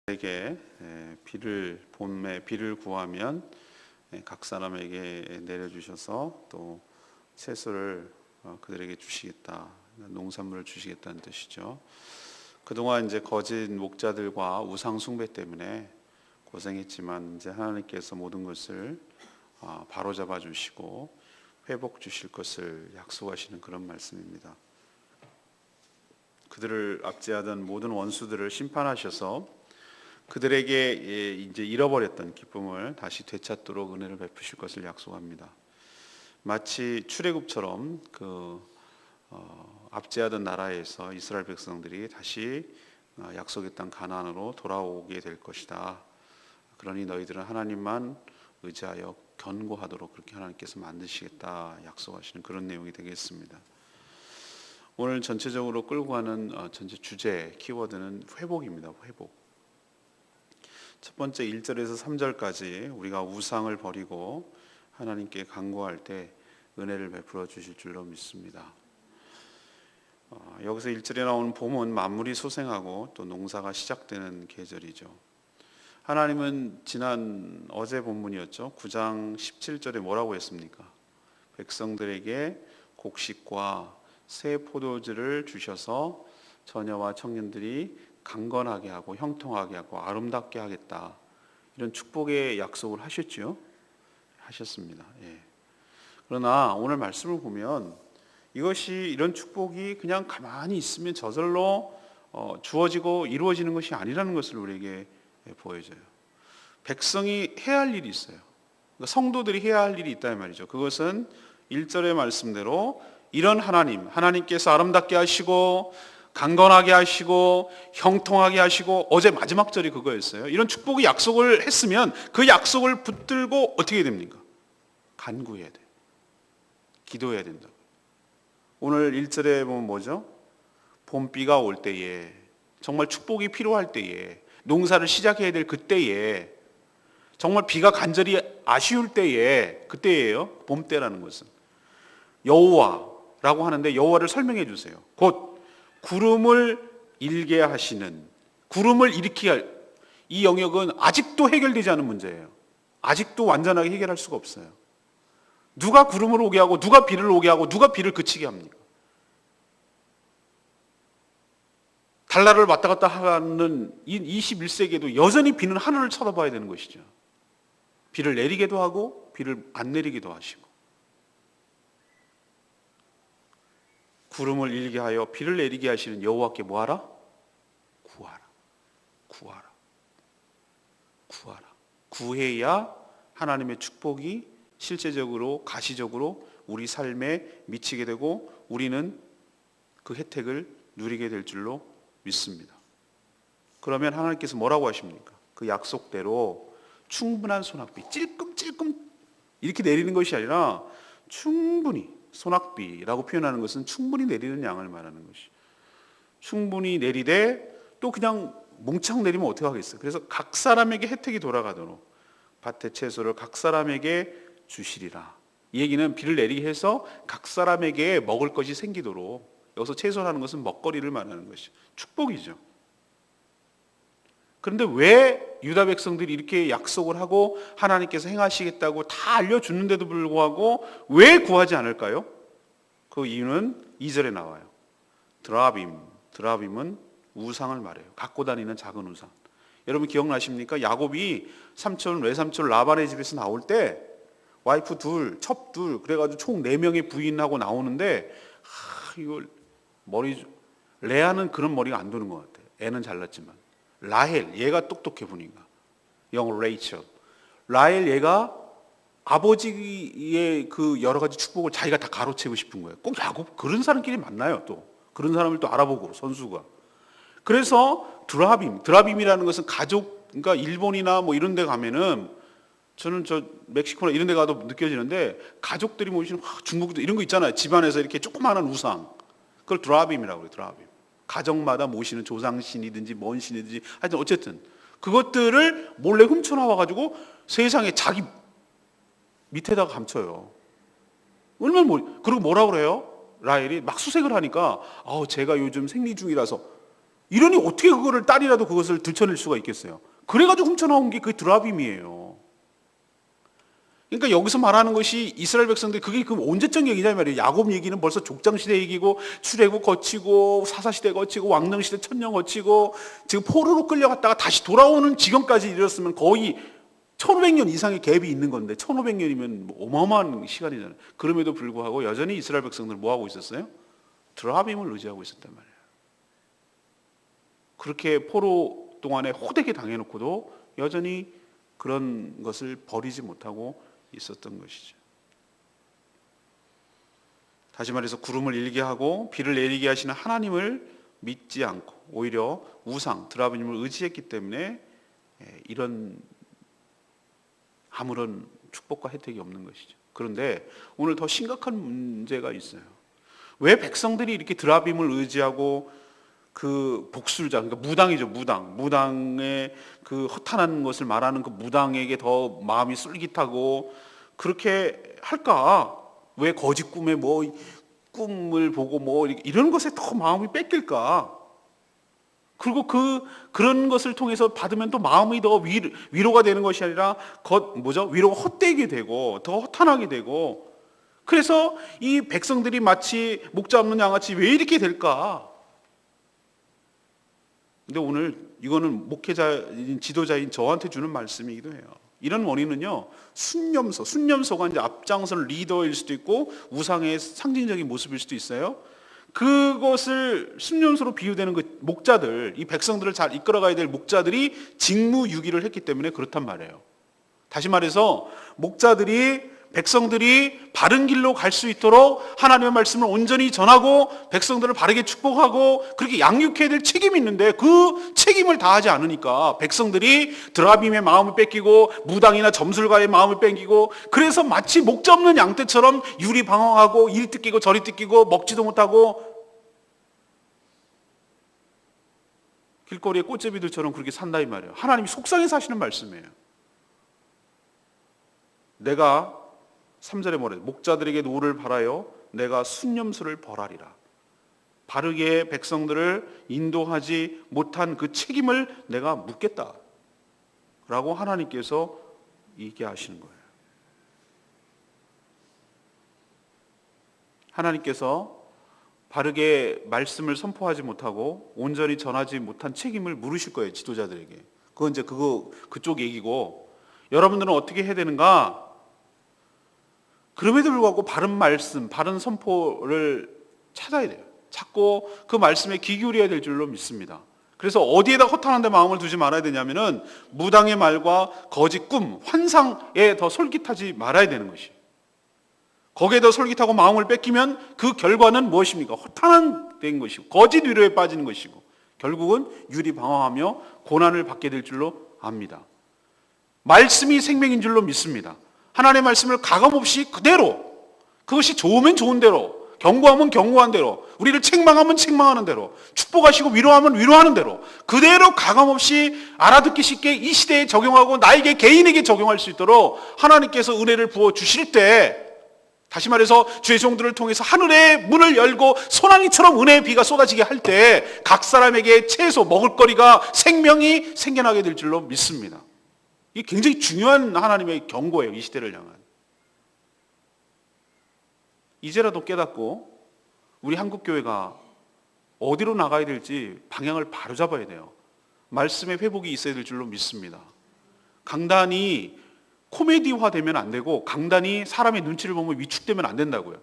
에게 봄에 비를 구하면 각 사람에게 내려주셔서 또 채소를 그들에게 주시겠다, 농산물을 주시겠다는 뜻이죠. 그동안 이제 거짓 목자들과 우상 숭배 때문에 고생했지만 이제 하나님께서 모든 것을 바로잡아 주시고 회복 주실 것을 약속하시는 그런 말씀입니다. 그들을 압제하던 모든 원수들을 심판하셔서 그들에게 이제 잃어버렸던 기쁨을 다시 되찾도록 은혜를 베푸실 것을 약속합니다. 마치 출애굽처럼 압제하던 나라에서 이스라엘 백성들이 다시 약속의 땅 가나안으로 돌아오게 될 것이다. 그러니 너희들은 하나님만 의지하여 견고하도록 그렇게 하나님께서 만드시겠다 약속하시는 그런 내용이 되겠습니다. 오늘 전체적으로 끌고 가는 전체 주제 키워드는 회복입니다. 회복. 첫 번째 1절에서 3절까지 우리가 우상을 버리고 하나님께 간구할 때 은혜를 베풀어 주실 줄로 믿습니다. 여기서 1절에 나오는 봄은 만물이 소생하고 또 농사가 시작되는 계절이죠. 하나님은 어제 본문이었죠. 9장 17절에 뭐라고 했습니까? 백성들에게 곡식과 새 포도주를 주셔서 처녀와 청년들이 강건하게 하고 형통하게 하고 아름답게 하겠다. 이런 축복의 약속을 하셨죠. 하셨습니다. 그러나 오늘 말씀을 보면 이런 축복이 그냥 가만히 있으면 저절로 주어지고 이루어지는 것이 아니라는 것을 우리에게 보여줘요. 백성이 해야 할 일이 있어요. 그러니까 성도들이 해야 할 일이 있다는 말이죠. 그것은 1절의 말씀대로 이런 하나님께서 아름답게 하시고 강건하게 하시고 형통하게 하시고, 어제 마지막 절이 그거였어요. 이런 축복의 약속을 했으면 그 약속을 붙들고 어떻게 됩니까? 간구해야 돼요. 기도해야 된다고. 오늘 1절에 보면 뭐죠? 봄비가 올 때에, 정말 축복이 필요할 때에, 농사를 시작해야 될 그때에, 정말 비가 간절히 아쉬울 때에, 그때예요. 봄 때라는 것은 여호와라고 하는데, 여호와를 설명해 주세요. 곧 구름을 일게 하시는, 구름을 일으키게 할, 이 영역은 아직도 해결되지 않은 문제예요. 아직도 완전하게 해결할 수가 없어요. 누가 구름을 오게 하고 누가 비를 오게 하고 누가 비를 그치게 합니까? 달나라를 왔다 갔다 하는 이 21세기에도 여전히 비는 하늘을 쳐다봐야 되는 것이죠. 비를 내리게도 하고 비를 안 내리기도 하시고, 구름을 일게 하여 비를 내리게 하시는 여호와께 뭐하라? 구하라. 구하라. 구하라. 구해야 하나님의 축복이 실제적으로 가시적으로 우리 삶에 미치게 되고 우리는 그 혜택을 누리게 될 줄로 믿습니다. 그러면 하나님께서 뭐라고 하십니까? 그 약속대로 충분한 소낙비, 찔끔찔끔 이렇게 내리는 것이 아니라 충분히, 소낙비라고 표현하는 것은 충분히 내리는 양을 말하는 것이, 충분히 내리되 또 그냥 몽창 내리면 어떻게 하겠어요? 그래서 각 사람에게 혜택이 돌아가도록 밭의 채소를 각 사람에게 주시리라. 이 얘기는 비를 내리게 해서 각 사람에게 먹을 것이 생기도록, 여기서 채소라는 것은 먹거리를 말하는 것이 축복이죠. 그런데 왜 유다 백성들이 이렇게 약속을 하고 하나님께서 행하시겠다고 다 알려주는데도 불구하고 왜 구하지 않을까요? 그 이유는 2절에 나와요. 드라빔은 우상을 말해요. 갖고 다니는 작은 우상. 여러분 기억나십니까? 야곱이 외삼촌 라반의 집에서 나올 때 와이프 첩 둘, 그래가지고 총 4명의 부인하고 나오는데, 이걸 레아는 그런 머리가 안 도는 것 같아요. 애는 잘났지만. 라헬, 얘가 똑똑해 보니까. 영어 레이첼. 라헬, 얘가 아버지의 그 여러 가지 축복을 자기가 다 가로채고 싶은 거예요. 꼭 야곱, 그런 사람끼리 만나요. 또 그런 사람을 또 알아보고, 선수가. 그래서 드라빔이라는 것은 가족, 그러니까 일본이나 뭐 이런 데 가면은, 저는 멕시코나 이런 데 가도 느껴지는데, 가족들이 모시는, 중국도 이런 거 있잖아요. 집안에서 이렇게 조그마한 우상. 그걸 드라빔이라고 해요. 드라빔. 가정마다 모시는 조상신이든지 뭔 신이든지 하여튼 어쨌든 그것들을 몰래 훔쳐나와가지고 세상에 자기 밑에다가 감춰요. 얼마나 그리고 뭐라고 그래요? 라헬이 막 수색을 하니까, 제가 요즘 생리 중이라서 이러니 어떻게 그거를 딸이라도 그것을 들춰낼 수가 있겠어요? 그래가지고 훔쳐나온 게 그 드라빔이에요. 그러니까 여기서 말하는 것이 이스라엘 백성들이 그게 그 언제적 얘기냐 말이에요. 야곱 얘기는 벌써 족장시대 얘기고 출애굽 거치고 사사시대 거치고 왕릉시대 천년 거치고 지금 포로로 끌려갔다가 다시 돌아오는 지경까지 이르렀으면 거의 1500년 이상의 갭이 있는 건데 1500년이면 어마어마한 시간이잖아요. 그럼에도 불구하고 여전히 이스라엘 백성들은 뭐 하고 있었어요? 드라빔을 의지하고 있었단 말이에요. 그렇게 포로 동안에 호되게 당해놓고도 여전히 그런 것을 버리지 못하고 있었던 것이죠. 다시 말해서 구름을 일게 하고 비를 내리게 하시는 하나님을 믿지 않고 오히려 우상, 드라빔을 의지했기 때문에 이런 아무런 축복과 혜택이 없는 것이죠. 그런데 오늘 더 심각한 문제가 있어요. 왜 백성들이 이렇게 드라빔을 의지하고 그 복술자, 그러니까 무당이죠, 무당의 그 허탄한 것을 말하는 그 무당에게 더 마음이 쏠깃하고 그렇게 할까? 왜 거짓 꿈에 뭐 꿈을 보고 뭐 이런 것에 더 마음이 뺏길까? 그리고 그런 것을 통해서 받으면 또 마음이 더 위로가 되는 것이 아니라 위로가 헛되게 되고 더 허탄하게 되고, 그래서 이 백성들이 마치 목자 없는 양같이 왜 이렇게 될까? 근데 오늘 이거는 목회자인 지도자인 저한테 주는 말씀이기도 해요. 이런 원인은요, 순념소가 이제 앞장선 리더일 수도 있고 우상의 상징적인 모습일 수도 있어요. 그것을 순념소로 비유되는 그 목자들, 이 백성들을 잘 이끌어가야 될 목자들이 직무유기를 했기 때문에 그렇단 말이에요. 다시 말해서 목자들이 백성들이 바른 길로 갈 수 있도록 하나님의 말씀을 온전히 전하고 백성들을 바르게 축복하고 그렇게 양육해야 될 책임이 있는데 그 책임을 다하지 않으니까 백성들이 드라빔의 마음을 뺏기고 무당이나 점술가의 마음을 뺏기고, 그래서 마치 목자 없는 양떼처럼 유리방황하고 이리 뜯기고 저리 뜯기고 먹지도 못하고 길거리의 꽃제비들처럼 그렇게 산다 이 말이에요. 하나님이 속상해서 하시는 말씀이에요. 내가 3절에 뭐래요? 목자들에게 노를 바라여 내가 순념수를 벌하리라. 바르게 백성들을 인도하지 못한 그 책임을 내가 묻겠다 라고 하나님께서 얘기하시는 거예요. 하나님께서 바르게 말씀을 선포하지 못하고 온전히 전하지 못한 책임을 물으실 거예요, 지도자들에게. 그건 이제 그쪽 얘기고, 여러분들은 어떻게 해야 되는가? 그럼에도 불구하고 바른 말씀, 바른 선포를 찾아야 돼요. 찾고 그 말씀에 귀 기울여야 될 줄로 믿습니다. 그래서 어디에다 허탄한 데 마음을 두지 말아야 되냐면은 무당의 말과 거짓 꿈, 환상에 더 솔깃하지 말아야 되는 것이에요. 거기에 더 솔깃하고 마음을 뺏기면 그 결과는 무엇입니까? 허탄한 된 것이고 거짓 위로에 빠지는 것이고 결국은 유리방황하며 고난을 받게 될 줄로 압니다. 말씀이 생명인 줄로 믿습니다. 하나님의 말씀을 가감없이 그대로, 그것이 좋으면 좋은 대로, 경고하면 경고한 대로, 우리를 책망하면 책망하는 대로, 축복하시고 위로하면 위로하는 대로 그대로 가감없이 알아듣기 쉽게 이 시대에 적용하고 나에게 개인에게 적용할 수 있도록 하나님께서 은혜를 부어주실 때, 다시 말해서 주의 종들을 통해서 하늘의 문을 열고 소나기처럼 은혜의 비가 쏟아지게 할 때 각 사람에게 채소, 먹을거리가 생명이 생겨나게 될 줄로 믿습니다. 이게 굉장히 중요한 하나님의 경고예요, 이 시대를 향한. 이제라도 깨닫고 우리 한국교회가 어디로 나가야 될지 방향을 바로 잡아야 돼요. 말씀의 회복이 있어야 될 줄로 믿습니다. 강단이 코미디화 되면 안 되고 강단이 사람의 눈치를 보면 위축되면 안 된다고요.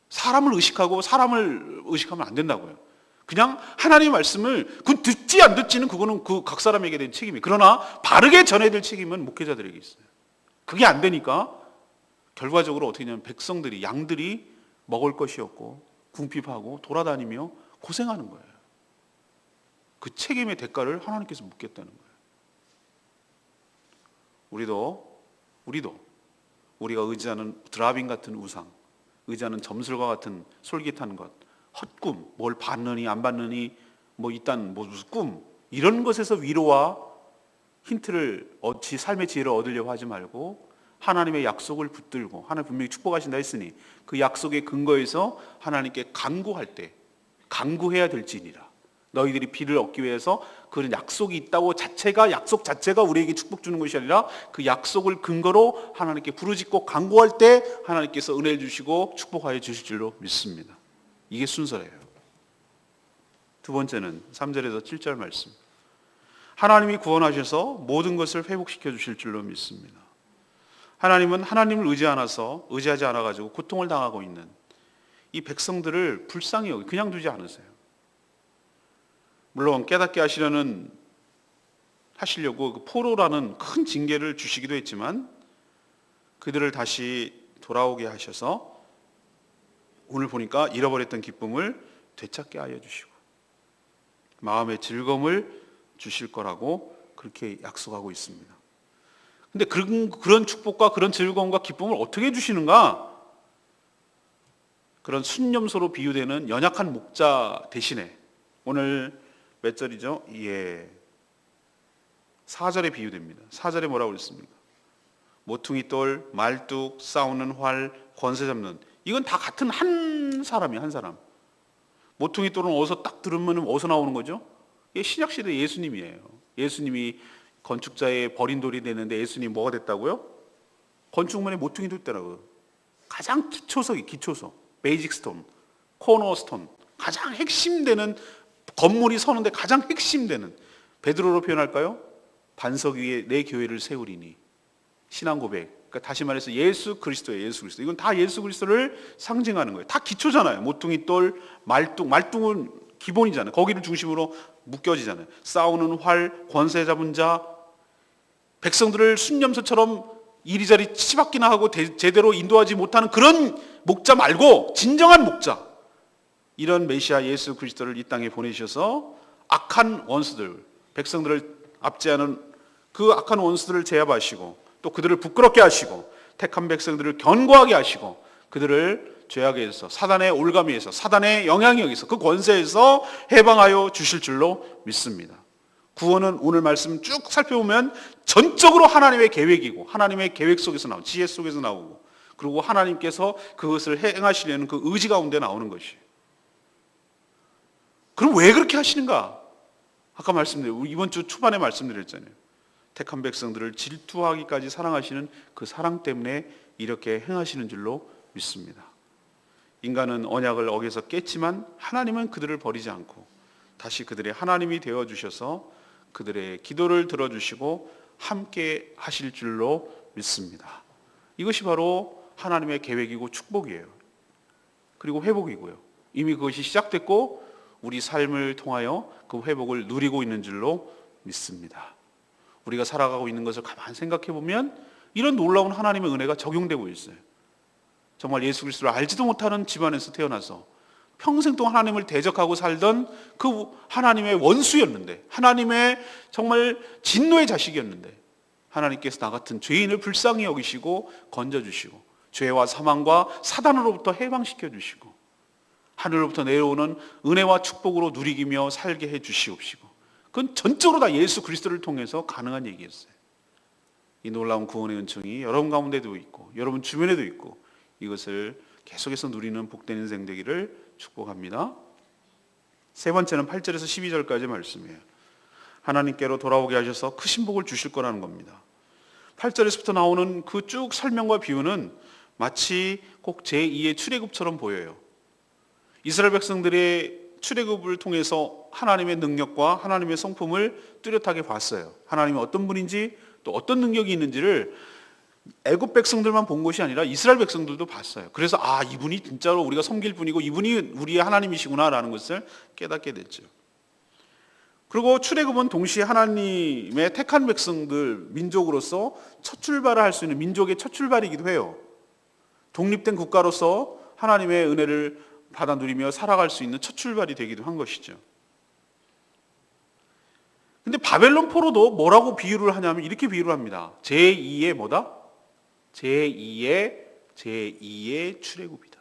사람을 의식하고 사람을 의식하면 안 된다고요. 그냥 하나님의 말씀을 그 듣지 안 듣지는 그거는 그 각 사람에게 된 책임이에요. 그러나 바르게 전해야 될 책임은 목회자들에게 있어요. 그게 안 되니까 결과적으로 어떻게 되냐면 백성들이, 양들이 먹을 것이 없고 궁핍하고 돌아다니며 고생하는 거예요. 그 책임의 대가를 하나님께서 묻겠다는 거예요. 우리도 우리가 의지하는 드라빔 같은 우상, 의지하는 점술과 같은 솔깃한 것, 헛꿈, 뭘 받느니 안 받느니 뭐 일단 뭐 무슨 꿈, 이런 것에서 위로와 힌트를 삶의 지혜를 얻으려고 하지 말고 하나님의 약속을 붙들고, 하나님 분명히 축복하신다 했으니 그 약속의 근거에서 하나님께 간구할 때 간구해야 될지니라. 너희들이 비를 얻기 위해서 그런 약속이 있다고 약속 자체가 우리에게 축복 주는 것이 아니라 그 약속을 근거로 하나님께 부르짖고 간구할 때 하나님께서 은혜를 주시고 축복하여 주실 줄로 믿습니다. 이게 순서예요. 두 번째는 3절에서 7절 말씀. 하나님이 구원하셔서 모든 것을 회복시켜 주실 줄로 믿습니다. 하나님은 하나님을 의지하지 않아가지고 고통을 당하고 있는 이 백성들을 불쌍히 여기 그냥 두지 않으세요. 물론 깨닫게 하시려고 그 포로라는 큰 징계를 주시기도 했지만 그들을 다시 돌아오게 하셔서 오늘 보니까 잃어버렸던 기쁨을 되찾게 하여 주시고 마음의 즐거움을 주실 거라고 그렇게 약속하고 있습니다. 근데 그런 축복과 그런 즐거움과 기쁨을 어떻게 주시는가? 그런 순념소로 비유되는 연약한 목자 대신에 오늘 몇 절이죠? 4절에 비유됩니다. 4절에 뭐라고 그랬습니까? 모퉁이 돌, 말뚝, 싸우는 활, 권세 잡는, 이건 다 같은 한 사람이에요. 한 사람. 모퉁이 돌은 어디서 딱 들으면 어디서 나오는 거죠? 이게 신약시대 예수님이에요. 예수님이 건축자의 버린 돌이 됐는데 예수님이 뭐가 됐다고요? 건축물에 모퉁이 돌 때라고요. 가장 기초서, 베이직 스톤, 코너 스톤, 가장 핵심되는, 건물이 서는데 가장 핵심되는, 베드로로 표현할까요? 반석 위에 내 교회를 세우리니. 신앙 고백. 그러니까 다시 말해서 예수 그리스도예요. 예수 그리스도. 이건 다 예수 그리스도를 상징하는 거예요. 다 기초잖아요. 모퉁이 돌, 말뚝은 기본이잖아요. 거기를 중심으로 묶여지잖아요. 싸우는 활, 권세 잡은 자, 백성들을 순념소처럼 이리저리 치받기나 하고 제대로 인도하지 못하는 그런 목자 말고 진정한 목자, 이런 메시아 예수 그리스도를 이 땅에 보내셔서 악한 원수들, 백성들을 압제하는 그 악한 원수들을 제압하시고 또 그들을 부끄럽게 하시고 택한 백성들을 견고하게 하시고 그들을 죄악에서, 사단의 올가미에서, 사단의 영향력에서, 그 권세에서 해방하여 주실 줄로 믿습니다. 구원은 오늘 말씀 쭉 살펴보면 전적으로 하나님의 계획이고 하나님의 계획 속에서 나오고 지혜 속에서 나오고 그리고 하나님께서 그것을 행하시려는 그 의지 가운데 나오는 것이에요. 그럼 왜 그렇게 하시는가? 아까 이번 주 초반에 말씀드렸잖아요. 택한 백성들을 질투하기까지 사랑하시는 그 사랑 때문에 이렇게 행하시는 줄로 믿습니다. 인간은 언약을 어겨서 깼지만 하나님은 그들을 버리지 않고 다시 그들의 하나님이 되어주셔서 그들의 기도를 들어주시고 함께 하실 줄로 믿습니다. 이것이 바로 하나님의 계획이고 축복이에요. 그리고 회복이고요. 이미 그것이 시작됐고 우리 삶을 통하여 그 회복을 누리고 있는 줄로 믿습니다. 우리가 살아가고 있는 것을 가만히 생각해 보면 이런 놀라운 하나님의 은혜가 적용되고 있어요. 정말 예수 그리스도를 알지도 못하는 집안에서 태어나서 평생 동안 하나님을 대적하고 살던 그 하나님의 원수였는데, 하나님의 정말 진노의 자식이었는데 하나님께서 나 같은 죄인을 불쌍히 여기시고 건져주시고 죄와 사망과 사단으로부터 해방시켜 주시고 하늘로부터 내려오는 은혜와 축복으로 누리기며 살게 해 주시옵시고, 그건 전적으로 다 예수 그리스도를 통해서 가능한 얘기였어요. 이 놀라운 구원의 은총이 여러분 가운데도 있고 여러분 주변에도 있고 이것을 계속해서 누리는 복된 인생 되기를 축복합니다. 세 번째는 8절에서 12절까지 말씀이에요. 하나님께로 돌아오게 하셔서 크신 복을 주실 거라는 겁니다. 8절에서부터 나오는 그 쭉 설명과 비유는 마치 꼭 제2의 출애굽처럼 보여요. 이스라엘 백성들의 출애굽을 통해서 하나님의 능력과 하나님의 성품을 뚜렷하게 봤어요. 하나님이 어떤 분인지 또 어떤 능력이 있는지를 애굽 백성들만 본 것이 아니라 이스라엘 백성들도 봤어요. 그래서 이분이 진짜로 우리가 섬길 분이고 이분이 우리의 하나님이시구나라는 것을 깨닫게 됐죠. 그리고 출애굽은 동시에 하나님의 택한 백성들, 민족으로서 첫 출발을 할 수 있는 민족의 첫 출발이기도 해요. 독립된 국가로서 하나님의 은혜를 받아 누리며 살아갈 수 있는 첫 출발이 되기도 한 것이죠. 근데 바벨론 포로도 뭐라고 비유를 하냐면 이렇게 비유를 합니다. 제2의 뭐다? 제2의 출애굽이다.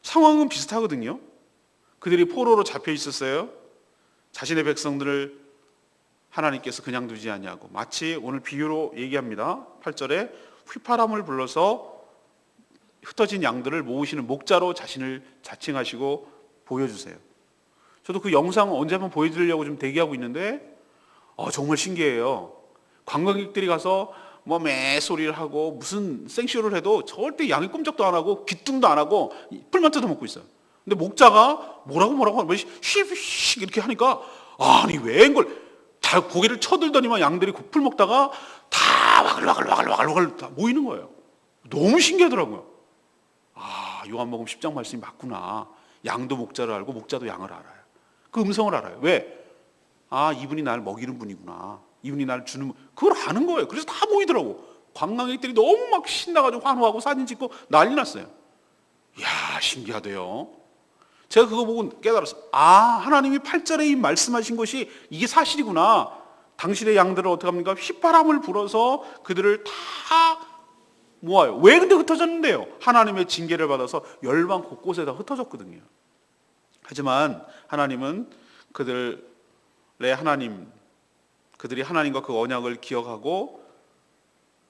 상황은 비슷하거든요. 그들이 포로로 잡혀 있었어요. 자신의 백성들을 하나님께서 그냥 두지 아니하고 마치 오늘 비유로 얘기합니다. 8절에 휘파람을 불러서 흩어진 양들을 모으시는 목자로 자신을 자칭하시고 보여주세요. 저도 그 영상 언제 한번 보여드리려고 좀 대기하고 있는데 정말 신기해요. 관광객들이 가서 뭐 매 소리를 하고 무슨 생쇼를 해도 절대 양이 꼼짝도 안 하고 귀뚱도 안 하고 풀만 뜯어먹고 있어요. 근데 목자가 뭐라고 쉬 이렇게 하니까 아니 왜 이걸 다 고개를 쳐들더니만 양들이 그 풀 먹다가 다 와글와글 다 모이는 거예요. 너무 신기하더라고요. 요한복음 10장 말씀이 맞구나. 양도 목자를 알고 목자도 양을 알아요. 그 음성을 알아요. 왜? 이분이 날 먹이는 분이구나. 이분이 날 주는 그걸 아는 거예요. 그래서 다 모이더라고. 관광객들이 너무 막 신나가지고 환호하고 사진 찍고 난리 났어요. 이야, 신기하대요. 제가 그거 보고 깨달았어요. 하나님이 8절에 이 말씀하신 것이 이게 사실이구나. 당신의 양들을 어떻게 합니까? 휘파람을 불어서 그들을 다 모아요. 왜 근데 흩어졌는데요? 하나님의 징계를 받아서 열방 곳곳에다 흩어졌거든요. 하지만 하나님은 그들의 하나님, 그들이 하나님과 그 언약을 기억하고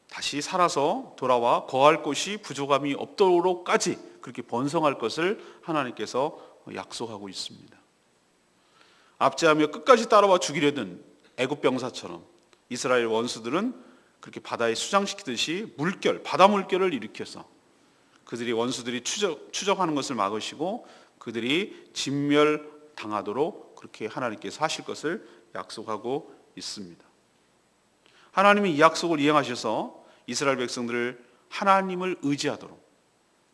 다시 살아서 돌아와 거할 곳이 부족함이 없도록까지 그렇게 번성할 것을 하나님께서 약속하고 있습니다. 압제하며 끝까지 따라와 죽이려던 애굽 병사처럼 이스라엘 원수들은 그렇게 바다에 수장시키듯이 바다 물결을 일으켜서 그들이 원수들이 추적하는 것을 막으시고 그들이 진멸당하도록 그렇게 하나님께서 하실 것을 약속하고 있습니다. 하나님이 이 약속을 이행하셔서 이스라엘 백성들을 하나님을 의지하도록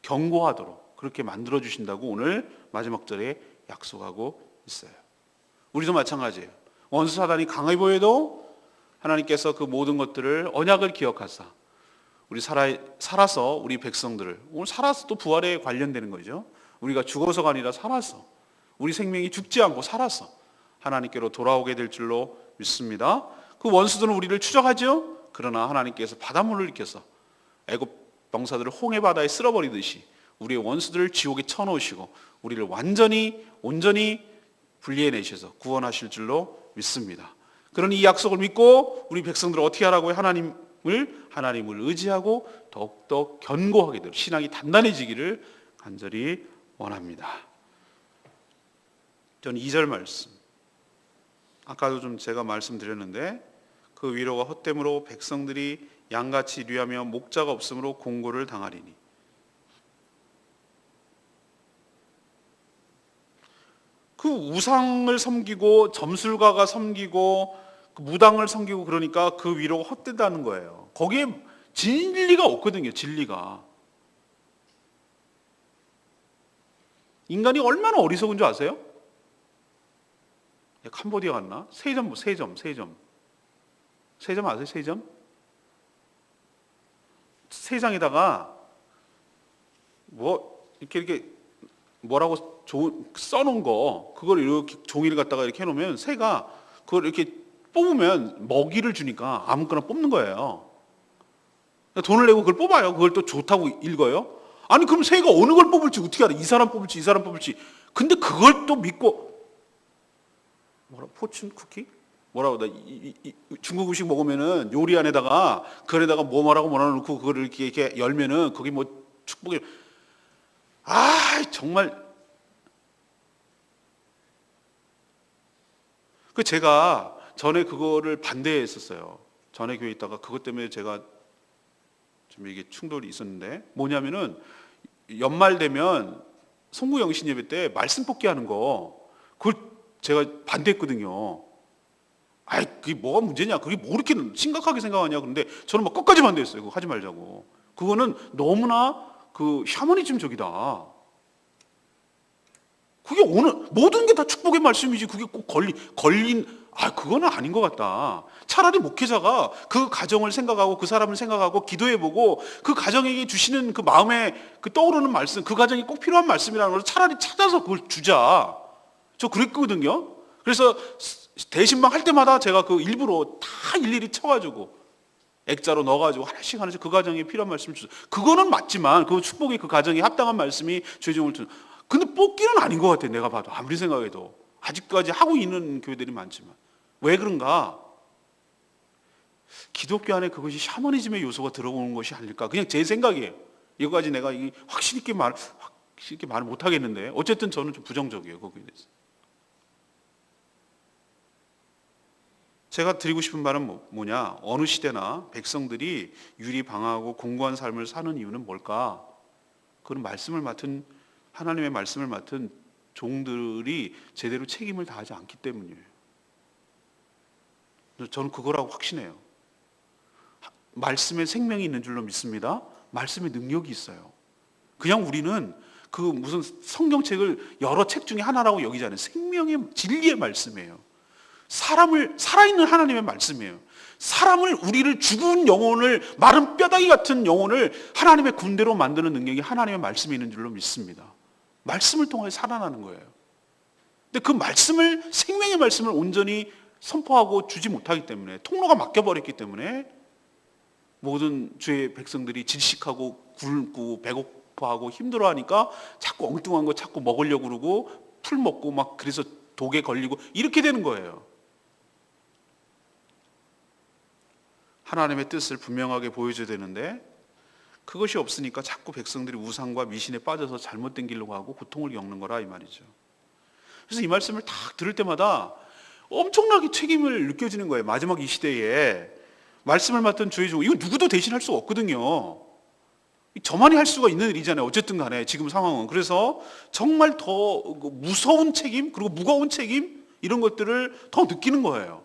경고하도록 그렇게 만들어 주신다고 오늘 마지막 절에 약속하고 있어요. 우리도 마찬가지예요. 원수 사단이 강해 보여도 하나님께서 그 모든 것들을 언약을 기억하사 우리 살아서 우리 백성들을 오늘 살아서 또 부활에 관련되는 거죠. 우리가 죽어서가 아니라 살아서 우리 생명이 죽지 않고 살아서 하나님께로 돌아오게 될 줄로 믿습니다. 그 원수들은 우리를 추적하죠. 그러나 하나님께서 바닷물을 일으켜서 애굽 병사들을 홍해 바다에 쓸어버리듯이 우리의 원수들을 지옥에 쳐놓으시고 우리를 온전히 분리해내셔서 구원하실 줄로 믿습니다. 그러니 이 약속을 믿고 우리 백성들은 어떻게 하라고요? 하나님을 의지하고 더욱더 견고하게 되도록 신앙이 단단해지기를 간절히 원합니다. 저는 2절 말씀 아까도 좀 제가 말씀드렸는데 그 위로가 헛됨으로 백성들이 양같이 류하며 목자가 없으므로 공고를 당하리니 그 우상을 섬기고 점술가가 섬기고 그 무당을 섬기고 그러니까 그 위로가 헛되다는 거예요. 거기에 진리가 없거든요. 진리가. 인간이 얼마나 어리석은 줄 아세요? 캄보디아 갔나? 세점 아세요? 세점? 세장에다가 이렇게 뭐라고 써놓은 거 그걸 이렇게 종이를 갖다가 이렇게 해놓으면 새가 그걸 이렇게 뽑으면 먹이를 주니까 아무거나 뽑는 거예요. 돈을 내고 그걸 뽑아요. 그걸 또 좋다고 읽어요. 아니 그럼 새가 어느 걸 뽑을지 어떻게 알아? 이 사람 뽑을지 이 사람 뽑을지. 근데 그걸 또 믿고 포춘 쿠키? 중국 음식 먹으면은 요리 안에다가 그 안에다가 뭐라고 넣고 그걸 이렇게 열면은 거기 뭐 축복이 정말 제가 전에 그거를 반대했었어요. 전에 교회에 있다가 그것 때문에 제가 좀 이게 충돌이 있었는데 뭐냐면은 연말 되면 송구영신 예배 때 말씀 뽑기 하는 거 그걸 제가 반대했거든요. 그게 뭐가 문제냐? 그게 뭐 이렇게 심각하게 생각하냐? 그런데 저는 막 끝까지 반대했어요. 그거 하지 말자고. 그거는 너무나 그 샤머니즘적이다. 그게 모든 게 다 축복의 말씀이지. 그게 꼭 그거는 아닌 것 같다. 차라리 목회자가 그 가정을 생각하고 그 사람을 생각하고 기도해보고 그 가정에게 주시는 그 마음에 그 떠오르는 말씀, 그 가정에 꼭 필요한 말씀이라는 걸 차라리 찾아서 그걸 주자. 저 그랬거든요. 그래서 대신방 할 때마다 제가 그 일부러 다 일일이 쳐가지고 액자로 넣어가지고 하나씩 그 가정에 필요한 말씀을 주죠. 그거는 맞지만 그 축복이 그 가정에 합당한 말씀이 죄종을 주는. 근데 뽑기는 아닌 것 같아요. 내가 봐도 아무리 생각해도 아직까지 하고 있는 교회들이 많지만 왜 그런가? 기독교 안에 그것이 샤머니즘의 요소가 들어오는 것이 아닐까? 그냥 제 생각이에요. 이거까지 내가 확실히 있게 말을 못 하겠는데 어쨌든 저는 좀 부정적이에요. 거기에 대해서. 제가 드리고 싶은 말은 뭐냐? 어느 시대나 백성들이 유리방어하고 공고한 삶을 사는 이유는 뭘까? 그런 하나님의 말씀을 맡은 종들이 제대로 책임을 다하지 않기 때문이에요. 저는 그거라고 확신해요. 말씀에 생명이 있는 줄로 믿습니다. 말씀에 능력이 있어요. 그냥 우리는 그 무슨 성경책을 여러 책 중에 하나라고 여기지 않아요. 생명의 진리의 말씀이에요. 살아있는 하나님의 말씀이에요. 우리를 죽은 영혼을, 마른 뼈다귀 같은 영혼을 하나님의 군대로 만드는 능력이 하나님의 말씀에 있는 줄로 믿습니다. 말씀을 통해 살아나는 거예요. 근데 그 생명의 말씀을 온전히 선포하고 주지 못하기 때문에, 통로가 막혀버렸기 때문에 모든 주의 백성들이 질식하고 굶고 배고파하고 힘들어하니까 자꾸 엉뚱한 거 자꾸 먹으려고 그러고 풀 먹고 막 그래서 독에 걸리고 이렇게 되는 거예요. 하나님의 뜻을 분명하게 보여줘야 되는데 그것이 없으니까 자꾸 백성들이 우상과 미신에 빠져서 잘못된 길로 가고 고통을 겪는 거라 이 말이죠. 그래서 이 말씀을 딱 들을 때마다 엄청나게 책임을 느껴지는 거예요. 마지막 이 시대에 말씀을 맡은 주의 종, 이거 누구도 대신할 수가 없거든요. 저만이 할 수가 있는 일이잖아요. 어쨌든 간에 지금 상황은. 그래서 정말 더 무서운 책임, 그리고 무거운 책임, 이런 것들을 더 느끼는 거예요.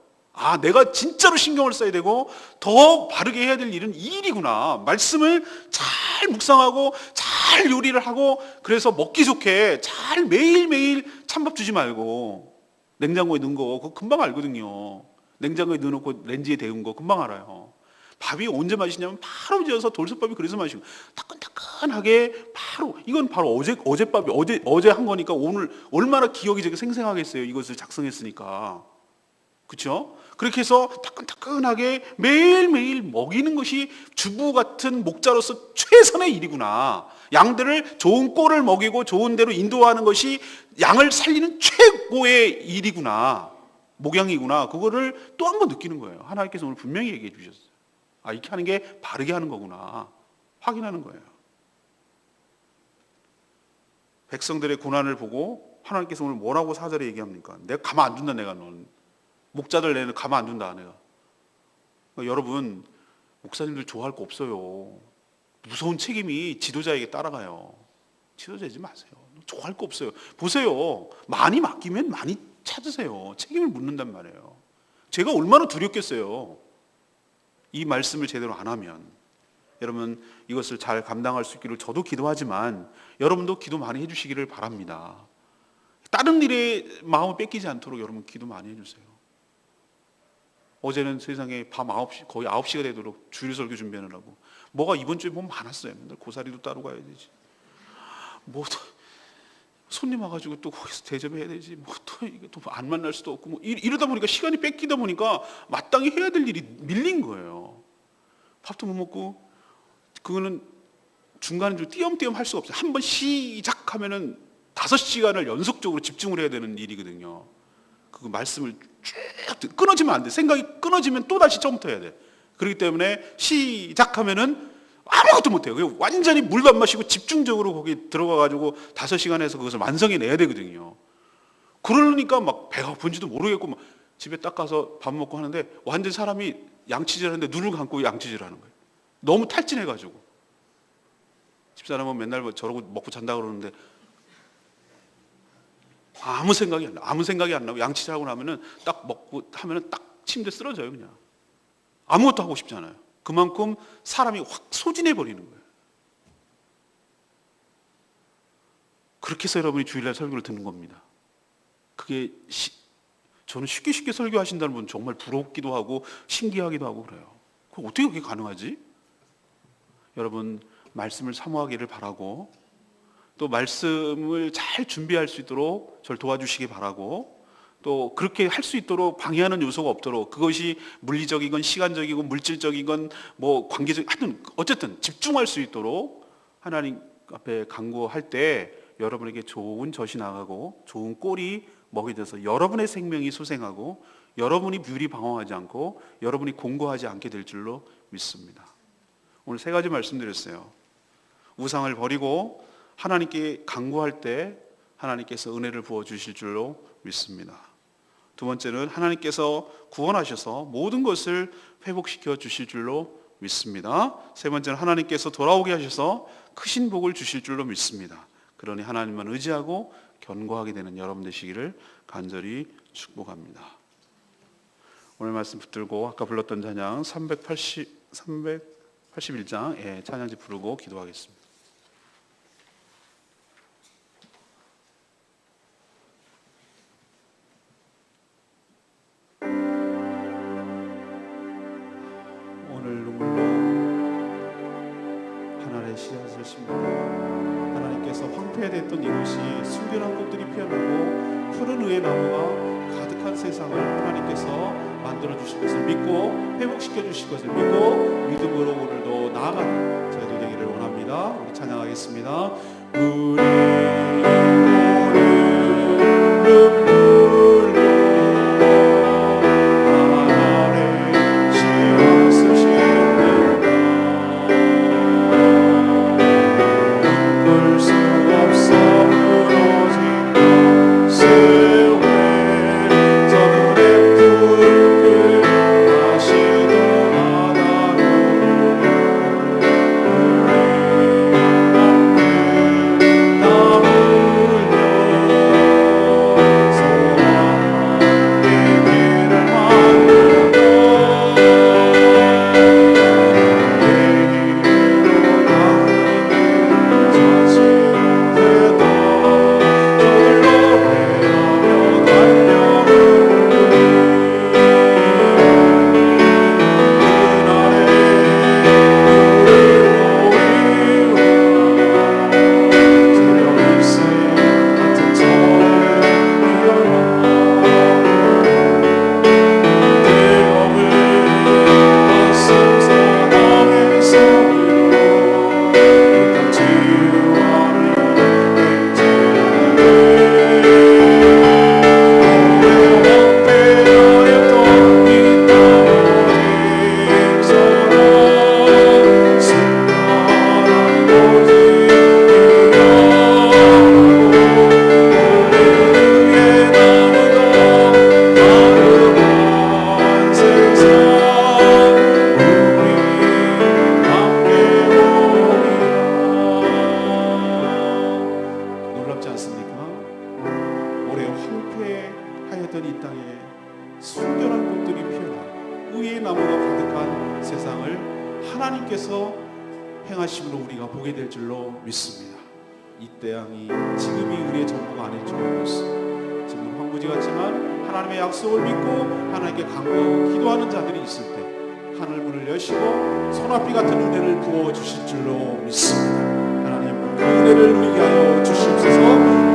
내가 진짜로 신경을 써야 되고 더 바르게 해야 될 일은 이 일이구나. 말씀을 잘 묵상하고 잘 요리를 하고, 그래서 먹기 좋게 잘 매일매일 찬밥 주지 말고 냉장고에 넣은 거 그거 금방 알거든요. 냉장고에 넣어놓고 렌즈에 데운 거 금방 알아요. 밥이 언제 맛있냐면 바로 지어서 돌솥밥이 그래서 맛있고 따끈따끈하게 이건 바로 어젯밥이 어제 한 거니까 오늘 얼마나 기억이 되게 생생하겠어요. 이것을 작성했으니까. 그렇죠? 그렇게 해서 따끈따끈하게 매일매일 먹이는 것이 주부 같은 목자로서 최선의 일이구나. 양들을 좋은 꼴을 먹이고 좋은 대로 인도하는 것이 양을 살리는 최고의 일이구나. 목양이구나. 그거를 또 한 번 느끼는 거예요. 하나님께서 오늘 분명히 얘기해 주셨어요. 이렇게 하는 게 바르게 하는 거구나. 확인하는 거예요. 백성들의 고난을 보고 하나님께서 오늘 뭐라고 4절에 얘기합니까? 내가 가만 안 둔다. 내가 넌 목자들 내는 가만 안 둔다. 내가. 여러분, 목사님들 좋아할 거 없어요. 무서운 책임이 지도자에게 따라가요. 지도자이지 마세요. 좋아할 거 없어요. 보세요. 많이 맡기면 많이 찾으세요. 책임을 묻는단 말이에요. 제가 얼마나 두렵겠어요. 이 말씀을 제대로 안 하면. 여러분, 이것을 잘 감당할 수 있기를 저도 기도하지만 여러분도 기도 많이 해주시기를 바랍니다. 다른 일에 마음을 뺏기지 않도록 여러분 기도 많이 해주세요. 어제는 세상에 밤 9시, 거의 9시가 되도록 주일 설교 준비하느라고 뭐가 이번 주에 뭐 많았어요. 맨날 고사리도 따로 가야 되지. 손님 와가지고 또 거기서 대접해야 되지. 이게 또 안 만날 수도 없고 이러다 보니까 시간이 뺏기다 보니까 마땅히 해야 될 일이 밀린 거예요. 밥도 못 먹고 그거는 중간에 좀 띄엄띄엄 할 수가 없어요. 한번 시작하면은 5시간을 연속적으로 집중을 해야 되는 일이거든요. 그 말씀을 쭉 끊어지면 안 돼. 생각이 끊어지면 또 다시 처음부터 해야 돼. 그렇기 때문에 시작하면은 아무것도 못해요. 완전히 물도 안 마시고 집중적으로 거기 들어가가지고 5시간에서 그것을 완성해내야 되거든요. 그러니까 막 배가 고픈지도 모르겠고 막 집에 딱 가서 밥 먹고 하는데 완전 사람이 양치질하는데 눈을 감고 양치질하는 거예요. 너무 탈진해가지고. 집사람은 맨날 저러고 먹고 잔다 그러는데 아무 생각이 안 나고 양치질하고 나면은 딱 먹고 하면은 딱 침대에 쓰러져요. 그냥 아무것도 하고 싶지 않아요. 그만큼 사람이 확 소진해 버리는 거예요. 그렇게 해서 여러분이 주일날 설교를 듣는 겁니다. 그게 저는 쉽게 설교하신다는 분 정말 부럽기도 하고 신기하기도 하고 그래요. 어떻게 그게 가능하지? 여러분, 말씀을 사모하기를 바라고 또 말씀을 잘 준비할 수 있도록 저를 도와주시기 바라고, 또 그렇게 할 수 있도록 방해하는 요소가 없도록, 그것이 물리적이건 시간적이건 물질적이건 뭐 관계적, 하여튼 어쨌든 집중할 수 있도록 하나님 앞에 간구할 때 여러분에게 좋은 젖이 나가고 좋은 꼴이 먹이 돼서 여러분의 생명이 소생하고 여러분이 뮤리방황하지 않고 여러분이 공고하지 않게 될 줄로 믿습니다. 오늘 3가지 말씀드렸어요. 우상을 버리고 하나님께 간구할 때 하나님께서 은혜를 부어주실 줄로 믿습니다. 두 번째는 하나님께서 구원하셔서 모든 것을 회복시켜 주실 줄로 믿습니다. 세 번째는 하나님께서 돌아오게 하셔서 크신 복을 주실 줄로 믿습니다. 그러니 하나님만 의지하고 견고하게 되는 여러분 되시기를 간절히 축복합니다. 오늘 말씀 붙들고 아까 불렀던 찬양 381장 찬양지 부르고 기도하겠습니다. 오늘 눈물로 하늘의 씨앗을 심고 하나님께서 황폐됐던 이곳이 순결한 꽃들이 피어나고 푸른 의의 나무가 가득한 세상을 하나님께서 만들어 주실 것을 믿고 회복시켜 주실 것을 믿고 믿음으로 오늘도 나아가는 저희도 되기를 원합니다. 우리 찬양하겠습니다. 우리 하나님께서 행하심으로 우리가 보게 될 줄로 믿습니다. 이 땅이 지금이 우리의 전부가 아닐 줄로 믿습니다. 지금 황무지 같지만 하나님의 약속을 믿고 하나님께 간구하고 기도하는 자들이 있을 때 하늘 문을 여시고 소낙비 같은 은혜를 부어주실 줄로 믿습니다. 하나님 그 은혜를 누리게 하여 주시옵소서.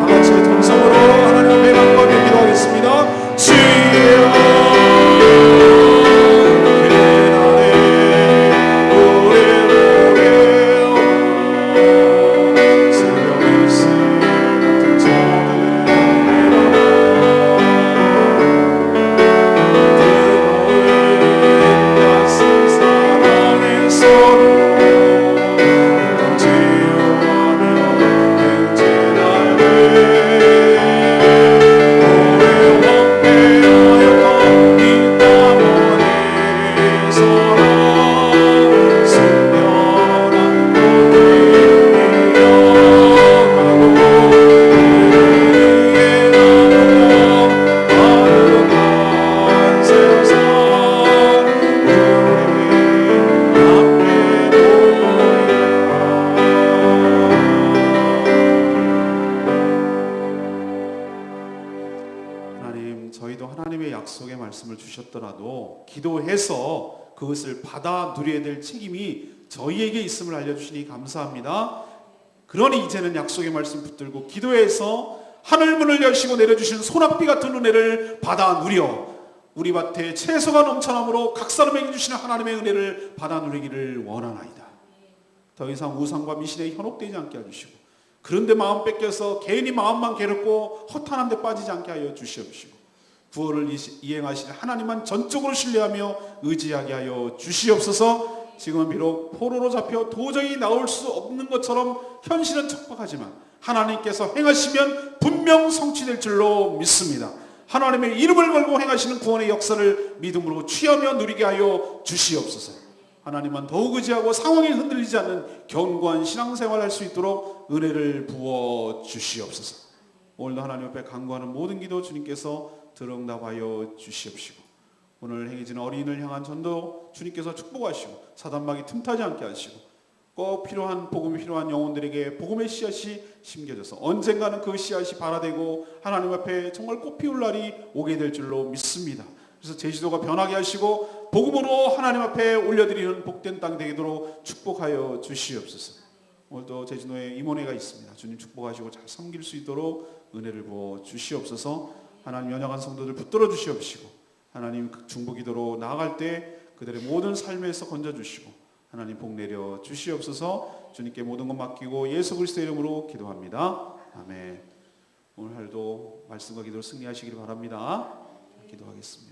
다같이 동성으로 하나님 앞에 간구하며 기도하겠습니다. 주여 기도해서 그것을 받아 누려야 될 책임이 저희에게 있음을 알려주시니 감사합니다. 그러니 이제는 약속의 말씀 붙들고 기도해서 하늘문을 여시고 내려주신 소낙비 같은 은혜를 받아 누려 우리 밭에 채소가 넘쳐남으로 각 사람에게 주시는 하나님의 은혜를 받아 누리기를 원하나이다. 더 이상 우상과 미신에 현혹되지 않게 해주시고 그런데 마음 뺏겨서 괜히 마음만 괴롭고 허탄한 데 빠지지 않게 하여 주시옵시고 구원을 이행하시는 하나님만 전적으로 신뢰하며 의지하게 하여 주시옵소서. 지금은 비록 포로로 잡혀 도저히 나올 수 없는 것처럼 현실은 척박하지만 하나님께서 행하시면 분명 성취될 줄로 믿습니다. 하나님의 이름을 걸고 행하시는 구원의 역사를 믿음으로 취하며 누리게 하여 주시옵소서. 하나님만 더욱 의지하고 상황에 흔들리지 않는 견고한 신앙생활을 할 수 있도록 은혜를 부어 주시옵소서. 오늘도 하나님 앞에 간구하는 모든 기도 주님께서 들응답하여 주시옵시고, 오늘 행해지는 어린이를 향한 전도 주님께서 축복하시고 사단막이 틈타지 않게 하시고, 꼭 필요한 복음이 필요한 영혼들에게 복음의 씨앗이 심겨져서 언젠가는 그 씨앗이 발아되고 하나님 앞에 정말 꽃피울 날이 오게 될 줄로 믿습니다. 그래서 제주도가 변하게 하시고 복음으로 하나님 앞에 올려드리는 복된 땅 되도록 축복하여 주시옵소서. 오늘도 제주도에 임원회가 있습니다. 주님 축복하시고 잘 섬길 수 있도록 은혜를 부어 주시옵소서. 하나님 연약한 성도들 붙들어 주시옵시고, 하나님 중보기도로 나아갈 때 그들의 모든 삶에서 건져주시고 하나님 복 내려 주시옵소서. 주님께 모든 것 맡기고 예수 그리스도의 이름으로 기도합니다. 아멘. 오늘 하루도 말씀과 기도로 승리하시길 바랍니다. 기도하겠습니다.